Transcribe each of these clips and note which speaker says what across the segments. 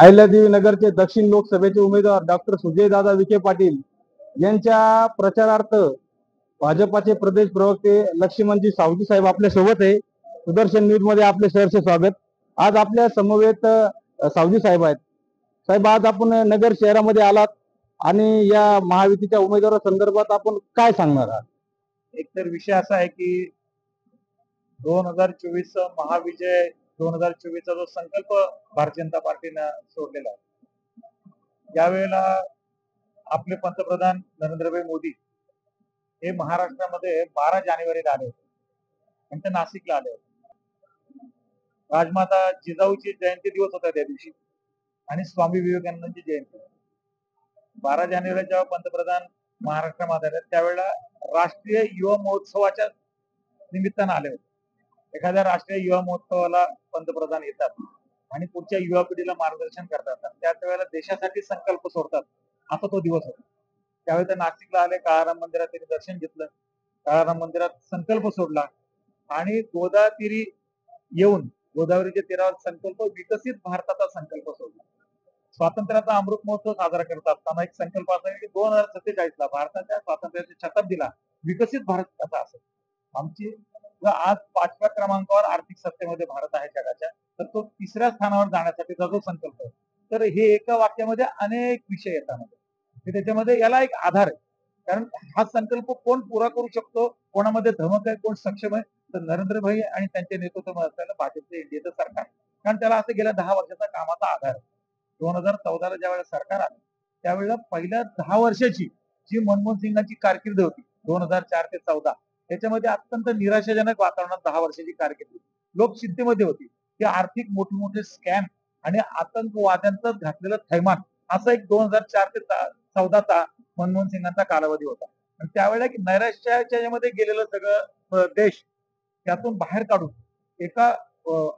Speaker 1: अहिल्यादेवी नगरचे दक्षिण लोकसभेचे उमेदवार डॉक्टर सुजयदादा विखे पाटील यांच्या प्रचारार्थ भाजपाचे प्रदेश प्रवक्ते लक्ष्मणजी सावजी साहेब आपल्या सोबत आहे. सुदर्शन न्यूज मध्ये आपले सहर्ष स्वागत. आज आपल्या समवेत सावजी साहेब आहेत. साहेब, आज आपण नगर शहरामध्ये आलात आणि या महायुतीच्या उमेदवारा संदर्भात आपण काय सांगणार आहात?
Speaker 2: एकतर विषय असा आहे की 2024 महाविजय 2024 चा जो संकल्प भारतीय जनता पार्टीनं सोडलेला आहे, यावेळेला आपले पंतप्रधान नरेंद्रभाई मोदी हे महाराष्ट्रामध्ये 12 जानेवारीला आले होते आणि ते नाशिकला आले होते. राजमाता जिजाऊची जयंती दिवस होता त्या दिवशी आणि स्वामी विवेकानंदांची जयंती. 12 जानेवारीला जेव्हा पंतप्रधान महाराष्ट्रामध्ये आले त्यावेळेला राष्ट्रीय युवा महोत्सवाच्या निमित्तानं आले होते. एखाद्या राष्ट्रीय युवा महोत्सवाला पंतप्रधान येतात आणि पुढच्या युवा पिढीला मार्गदर्शन करतात, त्याच वेळेला देशासाठी संकल्प सोडतात, असा तो दिवस होता. त्यावेळी ते नाशिकला आले, काळाराम मंदिरात त्यांनी दर्शन घेतलं, काळाराम मंदिरात संकल्प सोडला आणि गोदातीरी येऊन गोदावरीच्या तीरावर संकल्प विकसित भारताचा संकल्प सोडला. स्वातंत्र्याचा अमृत महोत्सव साजरा करत असताना एक संकल्प असा की 2047 ला भारताच्या स्वातंत्र्याच्या शताब्दीला विकसित भारत कसा असेल. आमची आज 5व्या क्रमांकावर आर्थिक सत्तेमध्ये भारत आहे जगाच्या, तर तो 3ऱ्या स्थानावर जाण्यासाठीचा जो संकल्प आहे, तर हे एका वाक्यामध्ये अनेक विषय येतात. त्याच्यामध्ये याला एक आधार आहे, कारण हा संकल्प कोण पुरा करू शकतो, कोणामध्ये धमक आहे, कोण सक्षम आहे, तर नरेंद्रभाई आणि त्यांच्या नेतृत्वामध्ये असलेलं भाजपचं एनडीएचं सरकार. कारण त्याला असं गेल्या 10 वर्षाचा कामाचा आधार आहे. 2014ला ज्यावेळेला सरकार आलं त्यावेळेला पहिल्या 10 वर्षाची जी मनमोहन सिंगांची कारकीर्द होती 2004 ते 14, त्याच्यामध्ये अत्यंत निराशाजनक वातावरणात 10 वर्षाची कारकीर्द लोकचिंतेमध्ये होती. ते आर्थिक मोठे मोठे स्कॅम आणि आतंकवाद्यांचं घातलेलं थैमान, असं एक 2004 ते 14चा मनमोहन सिंगांचा कालावधी होता. आणि त्यावेळेला की नैराश्याच्या मध्ये गेलेलं सगळं देश त्यातून बाहेर काढून एका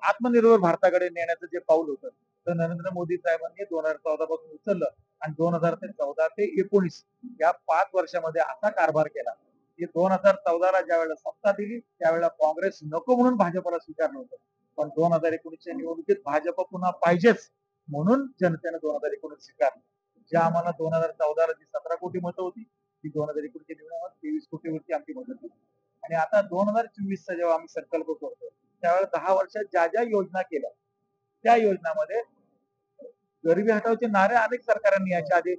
Speaker 2: आत्मनिर्भर भारताकडे नेण्याचं जे पाऊल होतं, तर नरेंद्र मोदी साहेबांनी 2014 पासून उचललं आणि 2014 ते 19 या 5 वर्षामध्ये असा कारभार केला की 2014ला ज्यावेळेला सत्ता दिली त्यावेळेला काँग्रेस नको म्हणून भाजपला स्वीकारलं होतं, पण 2019च्या निवडणुकीत भाजप पुन्हा पाहिजेच म्हणून जनतेनं 2019 स्वीकारलं. ज्या आम्हाला 2014ला जी 17 कोटी मतं होती ती 2019च्या निवडणुकीत 23 कोटीवरती आमची मतं होती. आणि आता 2024चा जेव्हा आम्ही संकल्प करतो त्यावेळेला 10 वर्षात ज्या ज्या योजना केल्या त्या योजनामध्ये गरिबी हटावचे नारे अनेक सरकारांनी याच्या आधी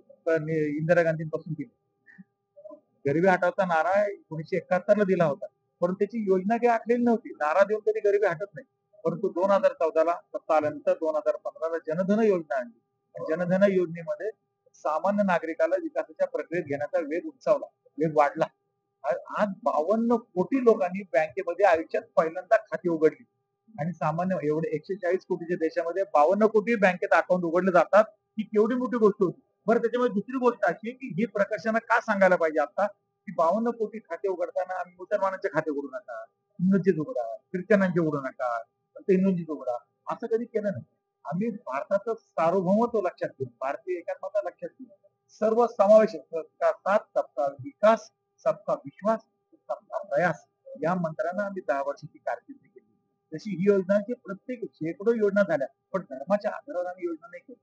Speaker 2: इंदिरा गांधींपासून दिले. गरिबी हटावचा नारा 1971ला दिला होता, परंतु त्याची योजना काही आखलेली नव्हती. नारा देऊन कधी गरिबी हटत नाही. परंतु 2014ला सत्ता आल्यानंतर 2015ला जनधन योजना आणली. जनधन योजनेमध्ये सामान्य नागरिकाला विकासाच्या प्रक्रियेत घेण्याचा वेग उंचावला, वेग वाढला. आज 52 कोटी लोकांनी बँकेमध्ये आयुष्यात पहिल्यांदा खाती उघडली आणि सामान्य एवढे 140 कोटीच्या देशामध्ये 52 कोटी बँकेत अकाउंट उघडले जातात, ही केवढी मोठी गोष्ट होती. बरं, त्याच्यामध्ये दुसरी गोष्ट अशी की ही प्रकर्षानं का सांगायला पाहिजे आता की 52 कोटी खाते उघडताना आम्ही मुसलमानांचे खाते उघडू नका, हिंदूंचेच उघडा, ख्रिश्चनांचे उघडू नका, हिंदूंचीच उघडा, असं कधी केलं नाही. आम्ही भारताचं सार्वभौमत्व लक्षात घेऊन, भारतीय एकात्मता लक्षात घेऊन, सर्व समावेशक सबका साथ, सबका विकास, सबका विश्वास, सबका प्रयास या मंत्रानं आम्ही 10 वर्षाची कारकीर्द केली. तशी ही योजनाची प्रत्येक शेकडो योजना झाल्या, पण धर्माच्या आधारावर आम्ही योजना नाही केली.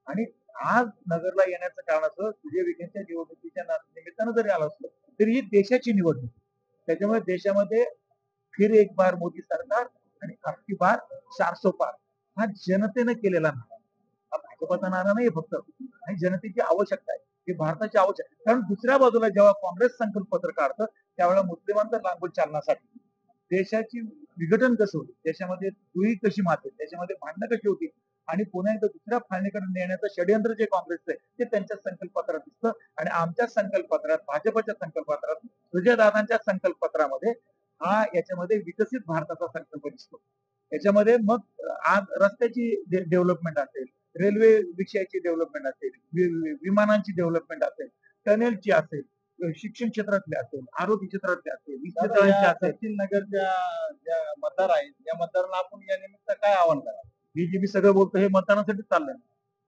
Speaker 2: आणि आज नगरला येण्याचं कारण असं सुजय विखेंच्या निवडणुकीच्या निमित्तानं जरी आलं असलं तरी ही देशाची निवडणूक. त्याच्यामुळे देशामध्ये फिर एक बार मोदी सरकार आणि अबकी बार 400 पार हा जनतेनं केलेला नारा, हा भाजपचा नारा नाही फक्त, आणि जनतेची आवश्यकता आहे, ही भारताची आवश्यकता. कारण दुसऱ्या बाजूला जेव्हा काँग्रेस संकल्प पत्र काढतं त्यावेळेला मुस्लिमांचा लांबून चालण्यासाठी देशाची विघटन कसं होते, देशामध्ये दुही कशी मारते, त्याच्यामध्ये भांडणं कशी होती आणि पुन्हा एकदा दुसऱ्या फाळणीकडे नेण्याचं षडयंत्र जे काँग्रेसचं आहे ते त्यांच्या संकल्पपत्रात दिसतं. आणि आमच्या संकल्पपत्रात, भाजपच्या संकल्पपत्रात, सुजयदादांच्या संकल्पपत्रामध्ये हा याच्यामध्ये विकसित भारताचा संकल्प दिसतो. याच्यामध्ये मग आज रस्त्याची डेव्हलपमेंट असेल, रेल्वे विषयाची डेव्हलपमेंट असेल, विमानांची डेव्हलपमेंट असेल, टनेलची असेल, शिक्षण क्षेत्रातले असेल, आरोग्य क्षेत्रातले असेल,
Speaker 1: दक्षिण नगरच्या ज्या मतदार आहेत या मतदारांना आपण या निमित्त काय आव्हान करा?
Speaker 2: हे जे मी सगळं बोलतो हे मतदानासाठी चाललंय.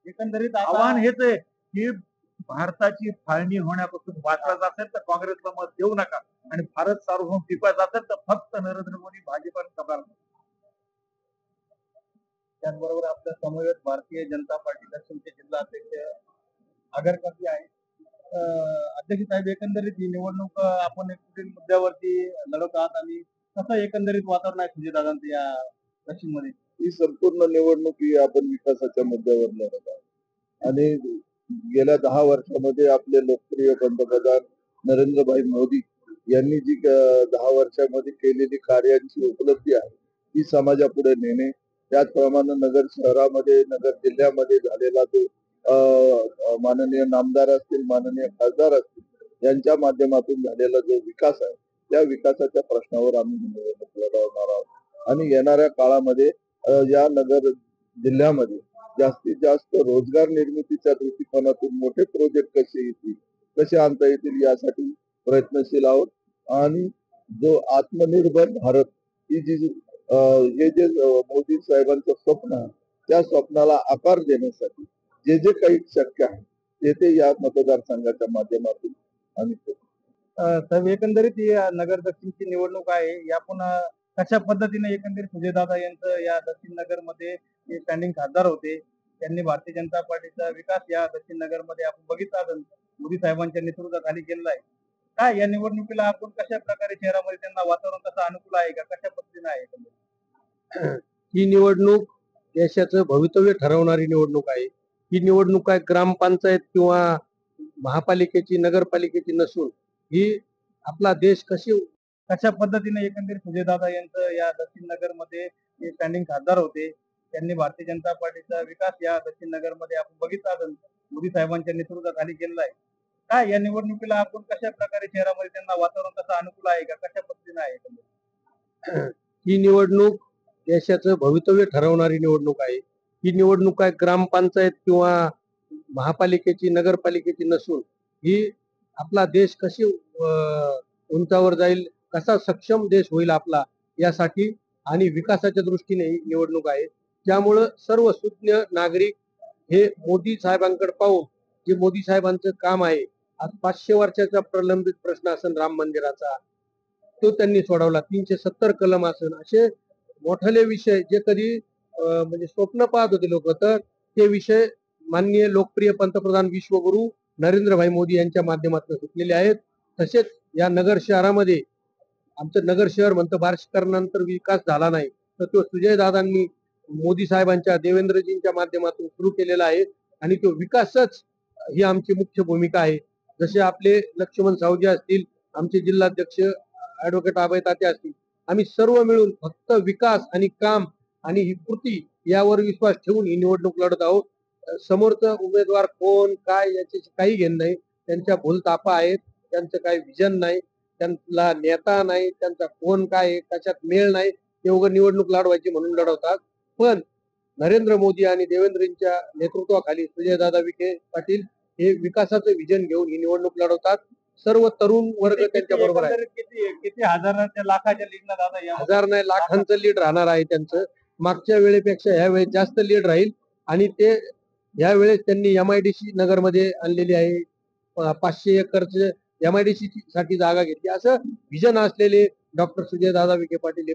Speaker 1: एकंदरीत
Speaker 2: आव्हान हेच आहे की भारताची फाळणी होण्यापासून वाचवायचं असेल तर काँग्रेसला मत देऊ नका, आणि भारत सार्वभौम टिकवायचा असेल तर फक्त नरेंद्र मोदी भाजपा
Speaker 1: त्याचबरोबर आपल्या समवेत भारतीय जनता पार्टी दक्षिणचे जिल्हा अध्यक्ष आगरकरजी आहे. अध्यक्ष साहेब, एकंदरीत ही निवडणूक आपण एक कुठील मुद्द्यावरती लढत आहात आणि कसं एकंदरीत वातावरण आहे सुजयदादांचं या दक्षिण मध्ये?
Speaker 3: ही संपूर्ण निवडणूक ही आपण विकासाच्या मुद्द्यावर लढत आहोत आणि गेल्या 10 वर्षामध्ये आपले लोकप्रिय पंतप्रधान नरेंद्रभाई मोदी यांनी जी 10 वर्षामध्ये केलेली कार्यांची उपलब्धी आहे ती समाजापुढे नेणे, त्याचप्रमाणे नगर शहरामध्ये नगर जिल्ह्यामध्ये झालेला जो माननीय नामदार असतील, माननीय खासदार असतील यांच्या माध्यमातून झालेला जो विकास आहे त्या विकासाच्या प्रश्नावर आम्ही निवडणूक लढवणार आहोत आणि येणाऱ्या काळामध्ये या नगर जिल्ह्यामध्ये जास्तीत जास्त रोजगार निर्मितीच्या दृष्टिकोनातून मोठे प्रोजेक्ट कसे येतील, कसे आणता येतील यासाठी प्रयत्नशील आहोत आणि जो आत्मनिर्भर भारत ही जी हे जे मोदी साहेबांचं स्वप्न आहे त्या स्वप्नाला आकार देण्यासाठी जे जे काही शक्य आहे ते ते या मतदारसंघाच्या माध्यमातून आम्ही करू.
Speaker 1: साहेब, एकंदरीत ही नगर दक्षिणची निवडणूक आहे. यापून कशा पद्धतीने एकंदरीत सुजयदादा यांचं या दक्षिण नगर मध्ये स्टँडिंग खासदार होते, त्यांनी भारतीय जनता पार्टीचा विकास या दक्षिण नगर मध्ये आपण बघितला असेल मोदी साहेबांच्या नेतृत्वाखाली केलेला आहे. काय या निवडणुकीला आपण कशा प्रकारे शहरामध्ये त्यांना वातावरण कसं अनुकूल आहे का, कशा पद्धतीने आहे एकंदरीत?
Speaker 4: ही निवडणूक देशाचं भवितव्य ठरवणारी निवडणूक आहे. ही निवडणूक काय ग्रामपंचायत किंवा महापालिकेची नगरपालिकेची नसून ही आपला देश
Speaker 1: कशा पद्धतीने एकंदरीत सुजयदादा यांचं या दक्षिण नगर मध्ये स्टँडिंग खासदार होते, त्यांनी भारतीय जनता पार्टीचा विकास या दक्षिण नगर मध्ये आपण बघितला असेल मोदी साहेबांच्या नेतृत्वाखाली केलेला आहे. काय या निवडणुकीला आपण कशा प्रकारे शहरामध्ये त्यांना वातावरण कसं अनुकूल आहे का, कशा पद्धतीने आहे एकंदरीत?
Speaker 4: ही निवडणूक देशाचं भवितव्य ठरवणारी निवडणूक आहे. ही निवडणूक काय ग्रामपंचायत किंवा महापालिकेची नगरपालिकेची नसून ही आपला देश उंचावर जाईल, कसा सक्षम देश होईल आपला यासाठी आणि विकासाच्या दृष्टीने ही निवडणूक आहे. त्यामुळं सर्व सुज्ञ नागरिक हे मोदी साहेबांकडे पाहून जे मोदी साहेबांचं काम आहे, आज 500 वर्षाचा प्रलंबित प्रश्न असेल राम मंदिराचा तो त्यांनी सोडवला, 370 कलम असेल, असे मोठाले विषय जे कधी म्हणजे स्वप्न पाहत होते लोक, तर ते विषय माननीय लोकप्रिय पंतप्रधान विश्वगुरु नरेंद्रभाई मोदी यांच्या माध्यमातून सुटलेले आहेत. तसेच या नगर शहरामध्ये आमचं नगर शहर म्हणतं बार्शीकरणानंतर विकास झाला नाही, तर तो सुजयदादांनी मोदी साहेबांच्या देवेंद्रजींच्या माध्यमातून सुरू केलेला आहे आणि तो विकासच ही आमची मुख्य भूमिका आहे. जसे आपले लक्ष्मण सावजी असतील, आमचे जिल्हाध्यक्ष ऍडव्होकेट अभय ताते असतील, आम्ही सर्व मिळून फक्त विकास आणि काम आणि ही कृती यावर विश्वास ठेवून ही निवडणूक लढत आहोत. समोरचा उमेदवार कोण काय याच्याशी काही घेणं नाही, त्यांच्या भूलतापा आहेत, त्यांचं काही विजन नाही, त्यांना नेता नाही, त्यांचा कोण काय कशात मेळ नाही, ते उघड निवडणूक लढवायची म्हणून लढवतात. पण नरेंद्र मोदी आणि देवेंद्रजींच्या नेतृत्वाखाली सुजयदादा विखे पाटील हे विकासाचं विजन घेऊन ही निवडणूक लढवतात. सर्व तरुण वर्ग त्यांच्या बरोबर आहे.
Speaker 1: किती हजाराच्या लाखाच्या लीडनं दादा या
Speaker 4: हजार नाही लाखांचं लीड राहणार आहे त्यांचं. मागच्या वेळेपेक्षा ह्या वेळेस जास्त लीड राहील आणि ते ह्या वेळेस त्यांनी MIDC नगरमध्ये आणलेली आहे. 500 एकरचे MIDC साठी जागा घेतली. असं विजन असलेले डॉक्टर सुजयदादा विखे पाटील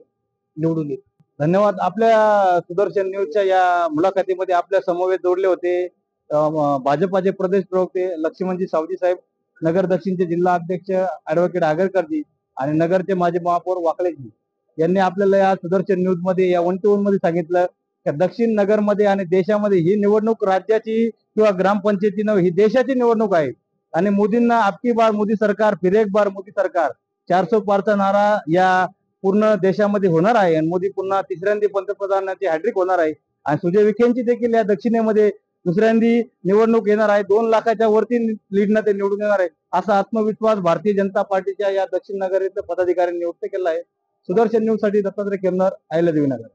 Speaker 4: निवडून येतील.
Speaker 1: धन्यवाद. आपल्या सुदर्शन न्यूजच्या या मुलाखतीमध्ये आपल्या समवेत जोडले होते भाजपाचे प्रदेश प्रवक्ते लक्ष्मणजी सावजी साहेब, नगर दक्षिणचे जिल्हा अध्यक्ष ऍडव्होकेट आगरकरजी आणि नगरचे माजी महापौर वाकळेजी यांनी आपल्याला या सुदर्शन न्यूज मध्ये या 1 to 1 मध्ये सांगितलं की दक्षिण नगर मध्ये आणि देशामध्ये ही निवडणूक राज्याची किंवा ग्रामपंचायती नव्हे, ही देशाची निवडणूक आहे आणि मोदींना अबकी बार मोदी सरकार फिर एक बार मोदी सरकार 400 पारचा नारा या पूर्ण देशामध्ये होणार आहे आणि मोदी पुन्हा तिसऱ्यांदी पंतप्रधानाची हॅट्रिक होणार आहे आणि सुजय विखेंची देखील या दक्षिणेमध्ये दुसऱ्यांदी निवडणूक येणार आहे. 2 लाखाच्या वरती लीडनं ते निवडून येणार आहे असा आत्मविश्वास भारतीय जनता पार्टीच्या या दक्षिण नगर येथील पदाधिकाऱ्यांनी व्यक्त केला आहे. सुदर्शन न्यूज साठी दत्तात्रय केमनर, आयला देवीनगर.